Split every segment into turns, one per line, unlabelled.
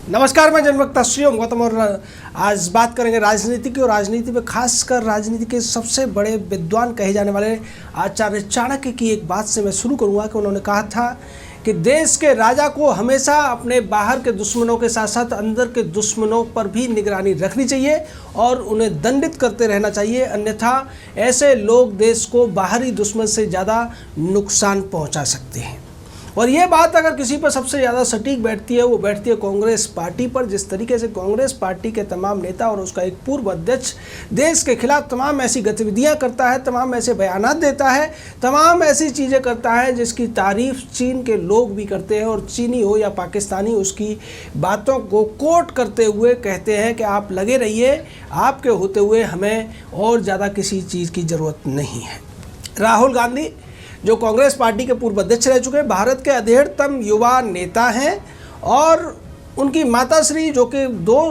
नमस्कार, मैं जनवक्ता श्रीओम गौतम और आज बात करेंगे राजनीति की। और राजनीति में खासकर राजनीति के सबसे बड़े विद्वान कहे जाने वाले आचार्य चाणक्य की एक बात से मैं शुरू करूंगा कि उन्होंने कहा था कि देश के राजा को हमेशा अपने बाहर के दुश्मनों के साथ साथ अंदर के दुश्मनों पर भी निगरानी रखनी चाहिए और उन्हें दंडित करते रहना चाहिए, अन्यथा ऐसे लोग देश को बाहरी दुश्मन से ज़्यादा नुकसान पहुंचा सकते हैं। और ये बात अगर किसी पर सबसे ज़्यादा सटीक बैठती है वो बैठती है कांग्रेस पार्टी पर। जिस तरीके से कांग्रेस पार्टी के तमाम नेता और उसका एक पूर्व अध्यक्ष देश के खिलाफ तमाम ऐसी गतिविधियां करता है, तमाम ऐसे बयानात देता है, तमाम ऐसी चीज़ें करता है जिसकी तारीफ चीन के लोग भी करते हैं और चीनी हो या पाकिस्तानी उसकी बातों को कोट करते हुए कहते हैं कि आप लगे रहिए, आपके होते हुए हमें और ज़्यादा किसी चीज़ की ज़रूरत नहीं है। राहुल गांधी जो कांग्रेस पार्टी के पूर्व अध्यक्ष रह चुके हैं, भारत के अधेड़तम युवा नेता हैं और उनकी माताश्री जो कि 2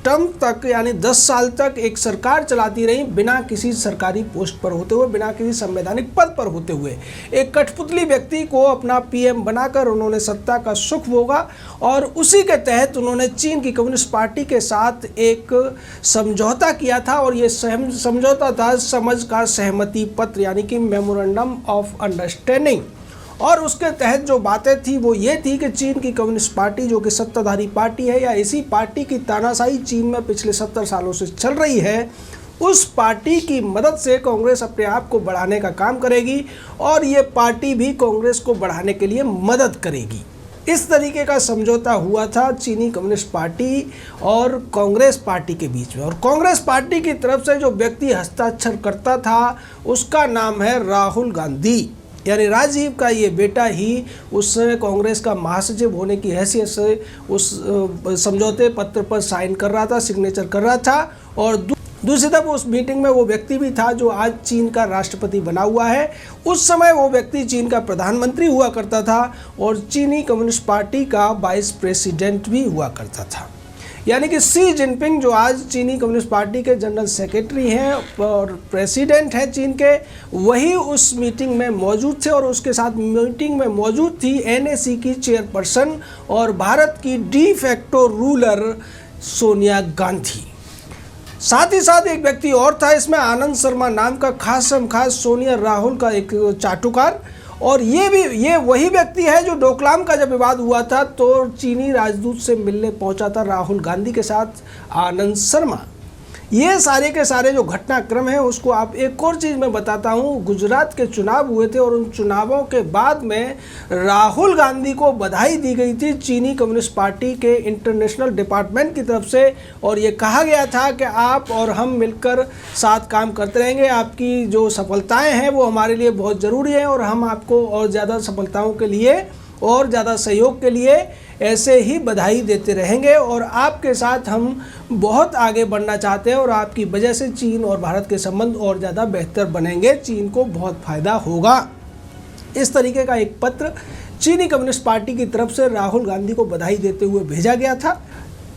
टर्म तक यानी 10 साल तक एक सरकार चलाती रही बिना किसी सरकारी पोस्ट पर होते हुए, बिना किसी संवैधानिक पद पर होते हुए, एक कठपुतली व्यक्ति को अपना पीएम बनाकर उन्होंने सत्ता का सुख भोगा और उसी के तहत उन्होंने चीन की कम्युनिस्ट पार्टी के साथ एक समझौता किया था। और ये समझौता था समझ का सहमति पत्र यानी कि मेमोरेंडम ऑफ अंडरस्टैंडिंग। और उसके तहत जो बातें थी वो ये थी कि चीन की कम्युनिस्ट पार्टी जो कि सत्ताधारी पार्टी है या इसी पार्टी की तानाशाही चीन में पिछले 70 सालों से चल रही है, उस पार्टी की मदद से कांग्रेस अपने आप को बढ़ाने का काम करेगी और ये पार्टी भी कांग्रेस को बढ़ाने के लिए मदद करेगी। इस तरीके का समझौता हुआ था चीनी कम्युनिस्ट पार्टी और कांग्रेस पार्टी के बीच में। और कांग्रेस पार्टी की तरफ से जो व्यक्ति हस्ताक्षर करता था उसका नाम है राहुल गांधी, यानी राजीव का ये बेटा ही उस समय कांग्रेस का महासचिव होने की हैसियत से उस समझौते पत्र पर साइन कर रहा था, सिग्नेचर कर रहा था। और दूसरी तरफ उस मीटिंग में वो व्यक्ति भी था जो आज चीन का राष्ट्रपति बना हुआ है। उस समय वो व्यक्ति चीन का प्रधानमंत्री हुआ करता था और चीनी कम्युनिस्ट पार्टी का वाइस प्रेसिडेंट भी हुआ करता था, यानी कि शी जिनपिंग जो आज चीनी कम्युनिस्ट पार्टी के जनरल सेक्रेटरी हैं और प्रेसिडेंट हैं चीन के, वही उस मीटिंग में मौजूद थे। और उसके साथ मीटिंग में मौजूद थी एनएसी की चेयरपर्सन और भारत की de facto ruler Sonia Gandhi. साथ ही साथ एक व्यक्ति और था इसमें, आनंद शर्मा नाम का खास सोनिया राहुल का एक चाटुकार। और ये वही व्यक्ति है जो डोकलाम का जब विवाद हुआ था तो चीनी राजदूत से मिलने पहुंचा था राहुल गांधी के साथ आनंद शर्मा। ये सारे के सारे जो घटनाक्रम है उसको आप एक और चीज़ मैं बताता हूँ। गुजरात के चुनाव हुए थे और उन चुनावों के बाद में राहुल गांधी को बधाई दी गई थी चीनी कम्युनिस्ट पार्टी के इंटरनेशनल डिपार्टमेंट की तरफ से और ये कहा गया था कि आप और हम मिलकर साथ काम करते रहेंगे, आपकी जो सफलताएं हैं वो हमारे लिए बहुत ज़रूरी है और हम आपको और ज़्यादा सफलताओं के लिए और ज़्यादा सहयोग के लिए ऐसे ही बधाई देते रहेंगे और आपके साथ हम बहुत आगे बढ़ना चाहते हैं और आपकी वजह से चीन और भारत के संबंध और ज़्यादा बेहतर बनेंगे, चीन को बहुत फ़ायदा होगा। इस तरीके का एक पत्र चीनी कम्युनिस्ट पार्टी की तरफ से राहुल गांधी को बधाई देते हुए भेजा गया था।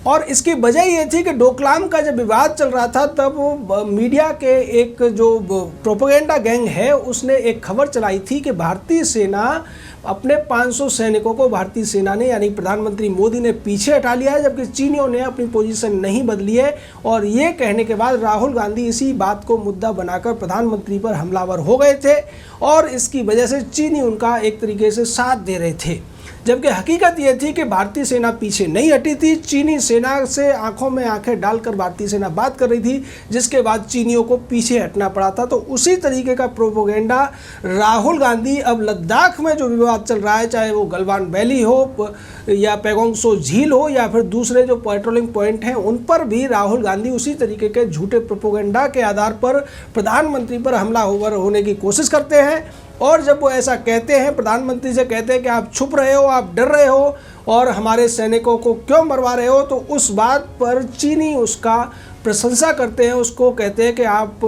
और इसकी वजह ये थी कि डोकलाम का जब विवाद चल रहा था तब मीडिया के एक जो प्रोपेगेंडा गैंग है उसने एक खबर चलाई थी कि भारतीय सेना अपने 500 सैनिकों को भारतीय सेना ने यानी प्रधानमंत्री मोदी ने पीछे हटा लिया है, जबकि चीनियों ने अपनी पोजीशन नहीं बदली है। और ये कहने के बाद राहुल गांधी इसी बात को मुद्दा बनाकर प्रधानमंत्री पर हमलावर हो गए थे और इसकी वजह से चीनी उनका एक तरीके से साथ दे रहे थे, जबकि हकीकत ये थी कि भारतीय सेना पीछे नहीं हटी थी। चीनी सेना से आंखों में आंखें डालकर भारतीय सेना बात कर रही थी, जिसके बाद चीनियों को पीछे हटना पड़ा था। तो उसी तरीके का प्रोपोगेंडा राहुल गांधी अब लद्दाख में जो विवाद चल रहा है, चाहे वो गलवान वैली हो या पैगोंग सो झील हो या फिर दूसरे जो पेट्रोलिंग पॉइंट हैं, उन पर भी राहुल गांधी उसी तरीके के झूठे प्रोपोगेंडा के आधार पर प्रधानमंत्री पर हमलावर होने की कोशिश करते हैं। और जब वो ऐसा कहते हैं, प्रधानमंत्री से कहते हैं कि आप छुप रहे हो, आप डर रहे हो और हमारे सैनिकों को क्यों मरवा रहे हो, तो उस बात पर चीनी उसका प्रशंसा करते हैं, उसको कहते हैं कि आप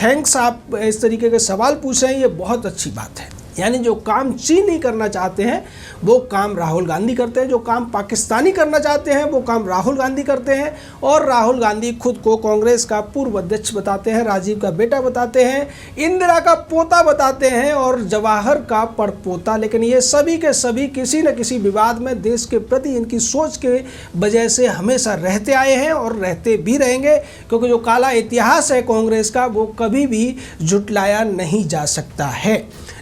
थैंक्स, आप इस तरीके के सवाल पूछें, ये बहुत अच्छी बात है। यानी जो काम चीन नहीं करना चाहते हैं वो काम राहुल गांधी करते हैं, जो काम पाकिस्तानी करना चाहते हैं वो काम राहुल गांधी करते हैं। और राहुल गांधी खुद को कांग्रेस का पूर्व अध्यक्ष बताते हैं, राजीव का बेटा बताते हैं, इंदिरा का पोता बताते हैं और जवाहर का पड़पोता। लेकिन ये सभी के सभी किसी न किसी विवाद में देश के प्रति इनकी सोच के वजह से हमेशा रहते आए हैं और रहते भी रहेंगे, क्योंकि जो काला इतिहास है कांग्रेस का वो कभी भी झुटलाया नहीं जा सकता है।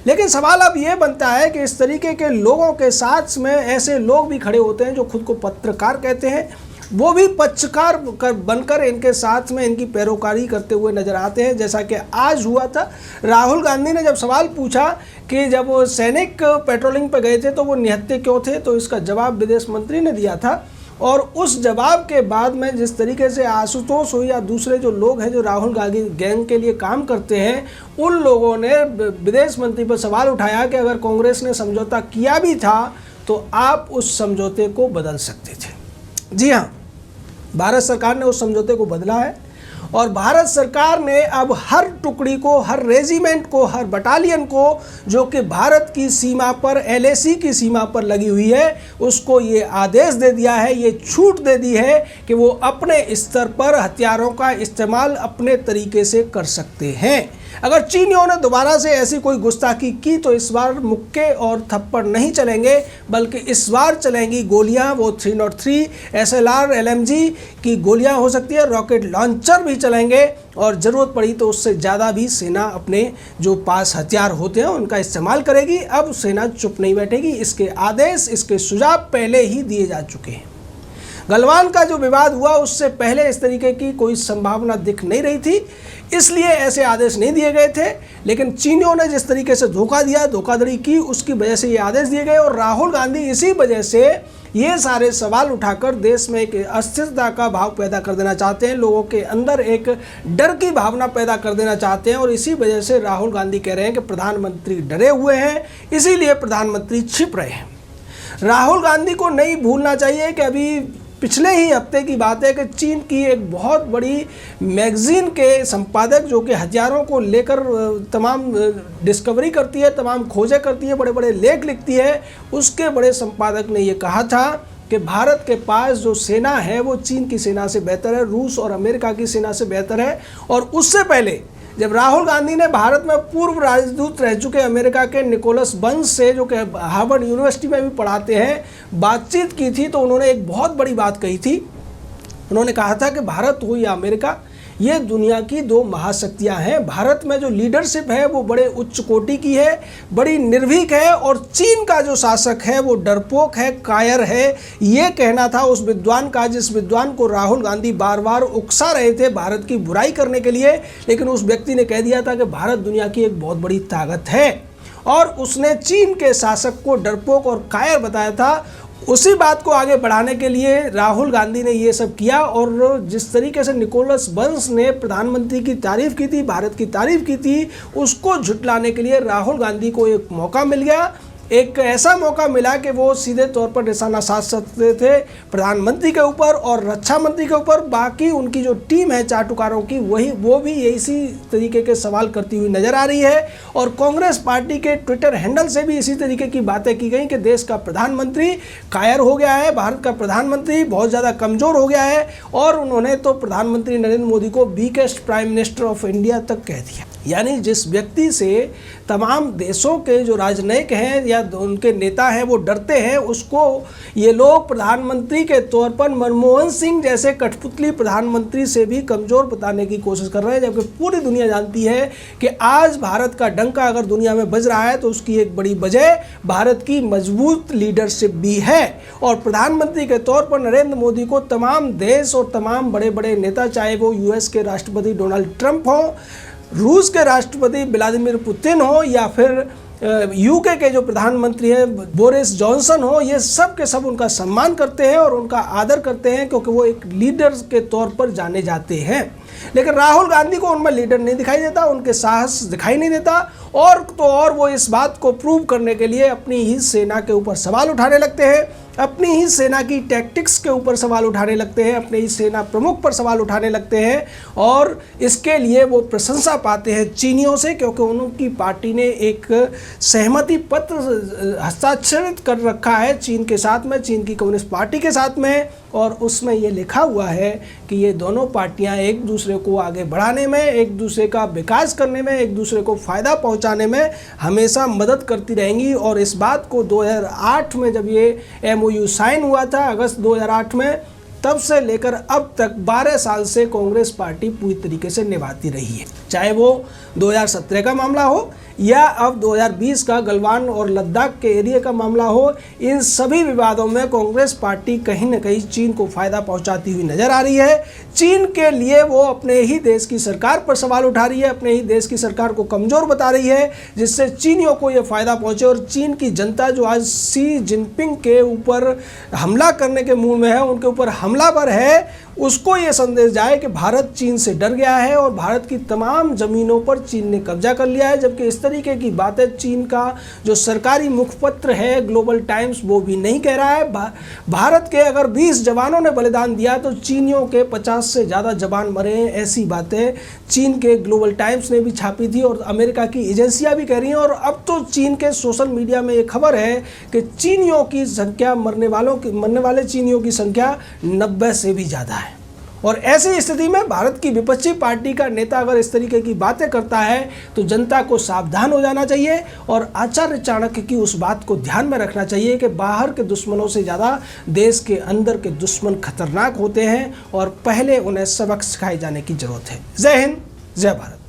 लेकिन सवाल अब ये बनता है कि इस तरीके के लोगों के साथ में ऐसे लोग भी खड़े होते हैं जो खुद को पत्रकार कहते हैं, वो भी पक्षकार बनकर इनके साथ में इनकी पैरोकारी करते हुए नजर आते हैं। जैसा कि आज हुआ था, राहुल गांधी ने जब सवाल पूछा कि जब वो सैनिक पेट्रोलिंग पर गए थे तो वो निहत्थे क्यों थे, तो इसका जवाब विदेश मंत्री ने दिया था। और उस जवाब के बाद में जिस तरीके से आशुतोष हो या दूसरे जो लोग हैं जो राहुल गांधी गैंग के लिए काम करते हैं, उन लोगों ने विदेश मंत्री पर सवाल उठाया कि अगर कांग्रेस ने समझौता किया भी था तो आप उस समझौते को बदल सकते थे। जी हाँ, भारत सरकार ने उस समझौते को बदला है और भारत सरकार ने अब हर टुकड़ी को, हर रेजिमेंट को, हर बटालियन को जो कि भारत की सीमा पर, LAC की सीमा पर लगी हुई है, उसको ये आदेश दे दिया है, ये छूट दे दी है कि वो अपने स्तर पर हथियारों का इस्तेमाल अपने तरीके से कर सकते हैं। अगर चीनियों ने दोबारा से ऐसी कोई गुस्ताखी की तो इस बार मुक्के और थप्पड़ नहीं चलेंगे, बल्कि इस बार चलेंगी गोलियां। वो 303 SLR LMG की गोलियां हो सकती है, रॉकेट लॉन्चर भी चलेंगे और ज़रूरत पड़ी तो उससे ज़्यादा भी सेना अपने जो पास हथियार होते हैं उनका इस्तेमाल करेगी। अब सेना चुप नहीं बैठेगी। इसके आदेश, इसके सुझाव पहले ही दिए जा चुके हैं। गलवान का जो विवाद हुआ उससे पहले इस तरीके की कोई संभावना दिख नहीं रही थी, इसलिए ऐसे आदेश नहीं दिए गए थे। लेकिन चीनियों ने जिस तरीके से धोखा दिया, धोखाधड़ी की, उसकी वजह से ये आदेश दिए गए और राहुल गांधी इसी वजह से ये सारे सवाल उठाकर देश में एक अस्थिरता का भाव पैदा कर देना चाहते हैं, लोगों के अंदर एक डर की भावना पैदा कर देना चाहते हैं। और इसी वजह से राहुल गांधी कह रहे हैं कि प्रधानमंत्री डरे हुए हैं, इसीलिए प्रधानमंत्री छिप रहे हैं। राहुल गांधी को नहीं भूलना चाहिए कि अभी पिछले ही हफ्ते की बात है कि चीन की एक बहुत बड़ी मैगजीन के संपादक जो कि हथियारों को लेकर तमाम डिस्कवरी करती है, तमाम खोजें करती है, बड़े बड़े लेख लिखती है, उसके बड़े संपादक ने ये कहा था कि भारत के पास जो सेना है वो चीन की सेना से बेहतर है, रूस और अमेरिका की सेना से बेहतर है। और उससे पहले जब राहुल गांधी ने भारत में पूर्व राजदूत रह चुके अमेरिका के निकोलस बर्न्स से, जो कि हार्वर्ड यूनिवर्सिटी में भी पढ़ाते हैं, बातचीत की थी, तो उन्होंने एक बहुत बड़ी बात कही थी। उन्होंने कहा था कि भारत हो या अमेरिका, ये दुनिया की दो महाशक्तियां हैं। भारत में जो लीडरशिप है वो बड़े उच्च कोटि की है, बड़ी निर्भीक है, और चीन का जो शासक है वो डरपोक है, कायर है। ये कहना था उस विद्वान का, जिस विद्वान को राहुल गांधी बार बार उकसा रहे थे भारत की बुराई करने के लिए। लेकिन उस व्यक्ति ने कह दिया था कि भारत दुनिया की एक बहुत बड़ी ताकत है, और उसने चीन के शासक को डरपोक और कायर बताया था। उसी बात को आगे बढ़ाने के लिए राहुल गांधी ने ये सब किया। और जिस तरीके से निकोलस बर्न्स ने प्रधानमंत्री की तारीफ की थी, भारत की तारीफ की थी, उसको झुटलाने के लिए राहुल गांधी को एक मौका मिल गया। एक ऐसा मौका मिला कि वो सीधे तौर पर निशाना साध सकते थे प्रधानमंत्री के ऊपर और रक्षा मंत्री के ऊपर। बाकी उनकी जो टीम है चाटुकारों की, वो भी इसी तरीके के सवाल करती हुई नजर आ रही है। और कांग्रेस पार्टी के ट्विटर हैंडल से भी इसी तरीके की बातें की गई कि देश का प्रधानमंत्री कायर हो गया है, भारत का प्रधानमंत्री बहुत ज़्यादा कमज़ोर हो गया है। और उन्होंने तो प्रधानमंत्री नरेंद्र मोदी को weakest prime minister of India तक कह दिया। यानी जिस व्यक्ति से तमाम देशों के जो राजनयिक हैं या उनके नेता हैं वो डरते हैं, उसको ये लोग प्रधानमंत्री के तौर पर मनमोहन सिंह जैसे कठपुतली प्रधानमंत्री से भी कमज़ोर बताने की कोशिश कर रहे हैं। जबकि पूरी दुनिया जानती है कि आज भारत का डंका अगर दुनिया में बज रहा है तो उसकी एक बड़ी वजह भारत की मजबूत लीडरशिप भी है। और प्रधानमंत्री के तौर पर नरेंद्र मोदी को तमाम देश और तमाम बड़े बड़े नेता, चाहे वो US के राष्ट्रपति डोनाल्ड ट्रंप हो, रूस के राष्ट्रपति व्लादिमीर पुतिन हो, या फिर UK के जो प्रधानमंत्री हैं बोरिस जॉनसन हो, ये सब के सब उनका सम्मान करते हैं और उनका आदर करते हैं, क्योंकि वो एक लीडर के तौर पर जाने जाते हैं। लेकिन राहुल गांधी को उनमें लीडर नहीं दिखाई देता, उनके साहस दिखाई नहीं देता, और तो और वो इस बात को प्रूव करने के लिए अपनी ही सेना के ऊपर सवाल उठाने लगते हैं, अपनी ही सेना की टैक्टिक्स के ऊपर सवाल उठाने लगते हैं, अपने ही सेना प्रमुख पर सवाल उठाने लगते हैं, और इसके लिए वो प्रशंसा पाते हैं चीनियों से, क्योंकि उनकी पार्टी ने एक सहमति पत्र हस्ताक्षरित कर रखा है चीन के साथ में, चीन की कम्युनिस्ट पार्टी के साथ में, और उसमें ये लिखा हुआ है कि ये दोनों पार्टियां एक दूसरे को आगे बढ़ाने में, एक दूसरे का विकास करने में, एक दूसरे को फ़ायदा पहुंचाने में हमेशा मदद करती रहेंगी। और इस बात को 2008 में जब ये MOU साइन हुआ था, अगस्त 2008 में, तब से लेकर अब तक 12 साल से कांग्रेस पार्टी पूरी तरीके से निभाती रही है। चाहे वो 2017 का मामला हो या अब 2020 का गलवान और लद्दाख के एरिया का मामला हो, इन सभी विवादों में कांग्रेस पार्टी कहीं न कहीं चीन को फ़ायदा पहुंचाती हुई नजर आ रही है। चीन के लिए वो अपने ही देश की सरकार पर सवाल उठा रही है, अपने ही देश की सरकार को कमज़ोर बता रही है, जिससे चीनियों को ये फ़ायदा पहुंचे। और चीन की जनता जो आज शी जिनपिंग के ऊपर हमला करने के मूड में है, उनके ऊपर हमलावर है, उसको ये संदेश जाए कि भारत चीन से डर गया है और भारत की तमाम ज़मीनों पर चीन ने कब्जा कर लिया है। जबकि इस तरीके की बातें चीन का जो सरकारी मुखपत्र है ग्लोबल टाइम्स, वो भी नहीं कह रहा है। भारत के अगर 20 जवानों ने बलिदान दिया तो चीनियों के 50 से ज़्यादा जवान मरे हैं, ऐसी बातें चीन के ग्लोबल टाइम्स ने भी छापी थी और अमेरिका की एजेंसियाँ भी कह रही हैं। और अब तो चीन के सोशल मीडिया में ये खबर है कि चीनियों की संख्या, मरने वाले चीनियों की संख्या 90 से भी ज़्यादा है। और ऐसी स्थिति में भारत की विपक्षी पार्टी का नेता अगर इस तरीके की बातें करता है तो जनता को सावधान हो जाना चाहिए और आचार्य चाणक्य की उस बात को ध्यान में रखना चाहिए कि बाहर के दुश्मनों से ज़्यादा देश के अंदर के दुश्मन खतरनाक होते हैं और पहले उन्हें सबक सिखाए जाने की जरूरत है। जय हिंद, जय भारत।